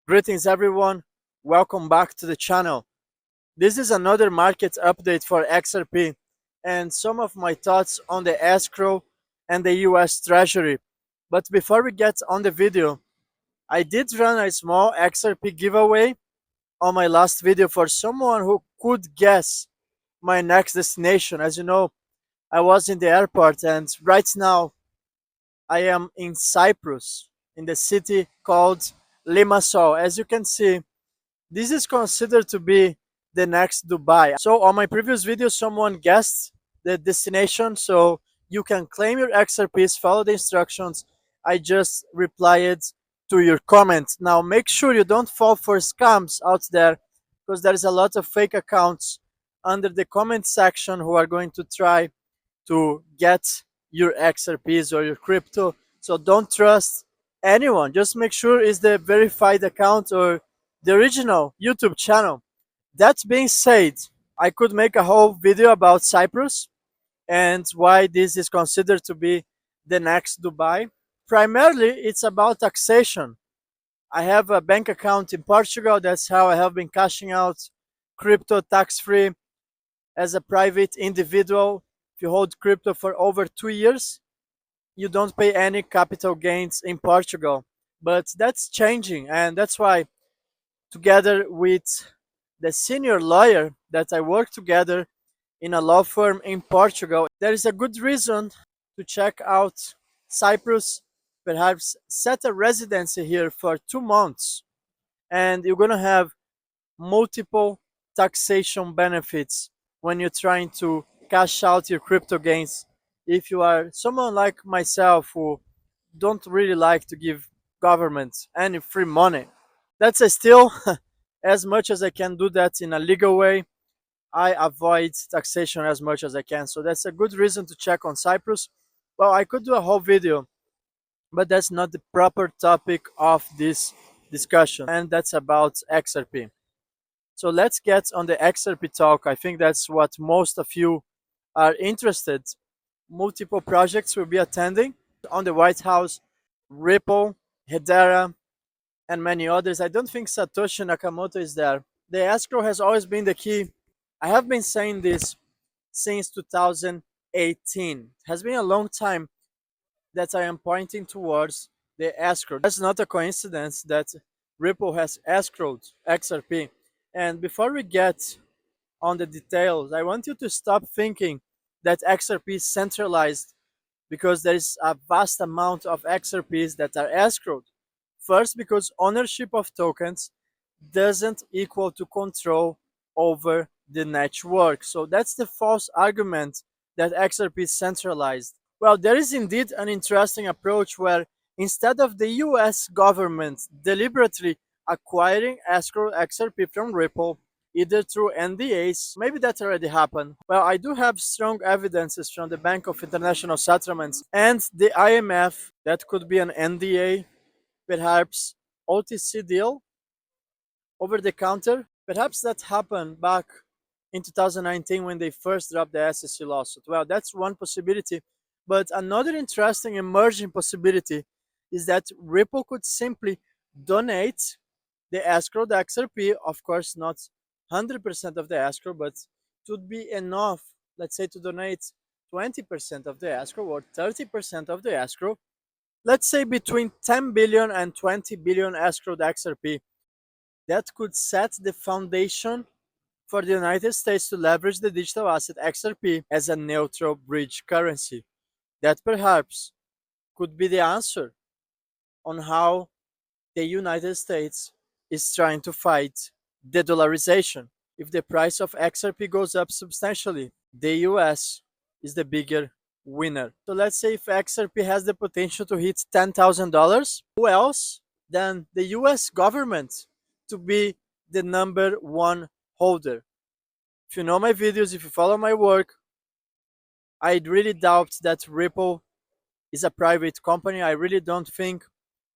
Greetings everyone, welcome back to the channel. This is another market update for XRP and some of my thoughts on the Escrow and the US Treasury. But before we get on the video, I did run a small XRP giveaway on my last video for someone who could guess my next destination. As you know, I was in the airport and right now I am in Cyprus, in the city called Limassol. As you can see, this is considered to be the next Dubai. So on my previous video, someone guessed the destination, so you can claim your XRPs, follow the instructions. I just replied to your comment. Now make sure you don't fall for scams out there, because there is a lot of fake accounts under the comment section who are going to try to get your XRPs or your crypto. So don't trust anyone. Just make sure it's the verified account or the original YouTube channel. That being said, I could make a whole video about Cyprus and why this is considered to be the next Dubai. Primarily, it's about taxation. I have a bank account in Portugal. That's how I have been cashing out crypto tax-free as a private individual. If you hold crypto for over 2 years, you don't pay any capital gains in Portugal. But that's changing, and that's why together with the senior lawyer that I work together in a law firm in Portugal, there is a good reason to check out Cyprus, perhaps set a residency here for 2 months, and you're going to have multiple taxation benefits when you're trying to cash out your crypto gains. If you are someone like myself who don't really like to give government any free money, that's still as much as I can do that in a legal way. I avoid taxation as much as I can. So that's a good reason to check on Cyprus. Well, I could do a whole video, but that's not the proper topic of this discussion, and that's about XRP. So let's get on the XRP talk. I think that's what most of you are interested. Multiple projects will be attending on the White House, Ripple, Hedera, and many others. I don't think Satoshi Nakamoto is there. The escrow has always been the key. I have been saying this since 2018. It has been a long time that I am pointing towards the escrow. That's not a coincidence that Ripple has escrowed XRP. And before we get on the details, I want you to stop thinking that XRP is centralized, because there is a vast amount of XRPs that are escrowed. First, because ownership of tokens doesn't equal to control over the network. So that's the false argument that XRP is centralized. Well, there is indeed an interesting approach where instead of the US government deliberately acquiring escrow XRP from Ripple, either through NDAs, maybe that already happened. Well, I do have strong evidences from the Bank of International Settlements and the IMF that could be an NDA, perhaps OTC deal, over the counter. Perhaps that happened back in 2019 when they first dropped the SEC lawsuit. Well, that's one possibility. But another interesting emerging possibility is that Ripple could simply donate the escrowed XRP, of course not 100% of the escrow, but it would be enough, let's say, to donate 20% of the escrow or 30% of the escrow. Let's say between 10 billion and 20 billion escrowed XRP. That could set the foundation for the United States to leverage the digital asset XRP as a neutral bridge currency. That perhaps could be the answer on how the United States is trying to fight de-dollarization. If the price of XRP goes up substantially, the US is the bigger winner. So let's say if XRP has the potential to hit $10,000, who else than the US government to be the #1 holder? If you know my videos, if you follow my work, I really doubt that Ripple is a private company. I really don't think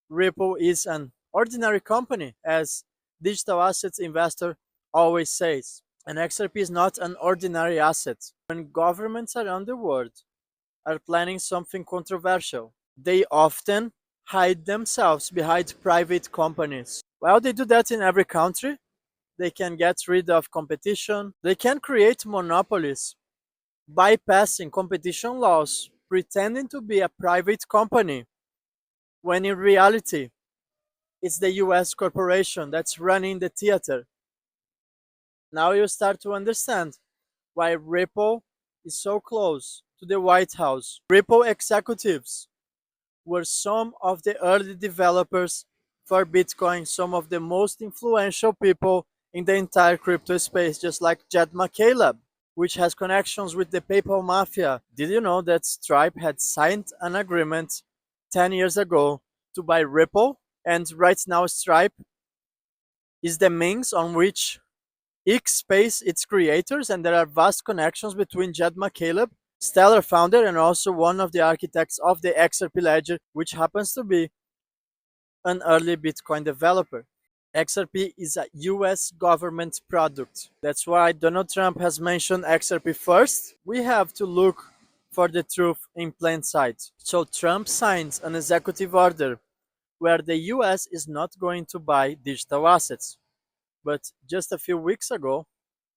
Ripple is an ordinary company, as digital assets investor always says. And XRP is not an ordinary asset. When governments around the world are planning something controversial, they often hide themselves behind private companies. Well, they do that in every country. They can get rid of competition. They can create monopolies, bypassing competition laws, pretending to be a private company, when in reality, it's the US corporation that's running the theater. Now you start to understand why Ripple is so close to the White House. Ripple executives were some of the early developers for Bitcoin, some of the most influential people in the entire crypto space, just like Jed McCaleb, which has connections with the PayPal mafia. Did you know that Stripe had signed an agreement 10 years ago to buy Ripple? And right now, Stripe is the means on which X pays its creators, and there are vast connections between Jed McCaleb, Stellar founder, and also one of the architects of the XRP ledger, which happens to be an early Bitcoin developer. XRP is a US government product. That's why Donald Trump has mentioned XRP first. We have to look for the truth in plain sight. So Trump signs an executive order where the US is not going to buy digital assets. But just a few weeks ago,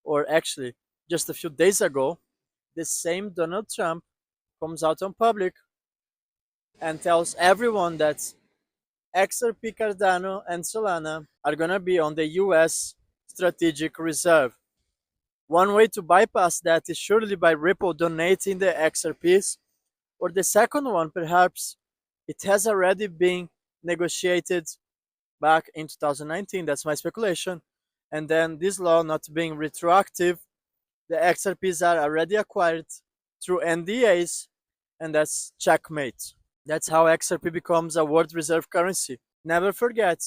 or actually just a few days ago, the same Donald Trump comes out on public and tells everyone that XRP, Cardano, and Solana are gonna be on the US strategic reserve. One way to bypass that is surely by Ripple donating the XRPs, or the second one, perhaps it has already been negotiated back in 2019. That's my speculation. And then this law not being retroactive, the XRPs are already acquired through NDAs, and that's checkmate. That's how XRP becomes a world reserve currency. Never forget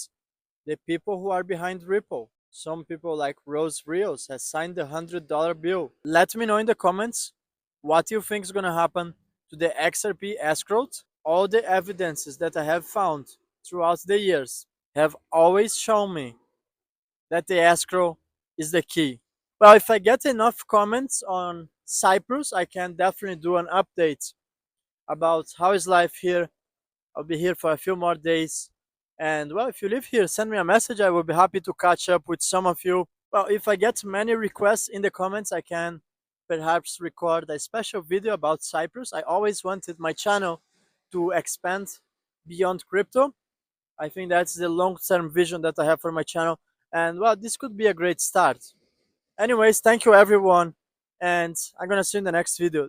the people who are behind Ripple. Some people like Rose Rios has signed the $100 bill. Let me know in the comments what you think is gonna happen to the XRP escrow. All the evidences that I have found throughout the years have always shown me that the escrow is the key. Well, if I get enough comments on Cyprus, I can definitely do an update about how is life here. I'll be here for a few more days. And well, if you live here, send me a message. I will be happy to catch up with some of you. Well, if I get many requests in the comments, I can perhaps record a special video about Cyprus. I always wanted my channel to expand beyond crypto. I think that's the long-term vision that I have for my channel. And well, this could be a great start. Anyways, thank you everyone, and I'm gonna see you in the next video.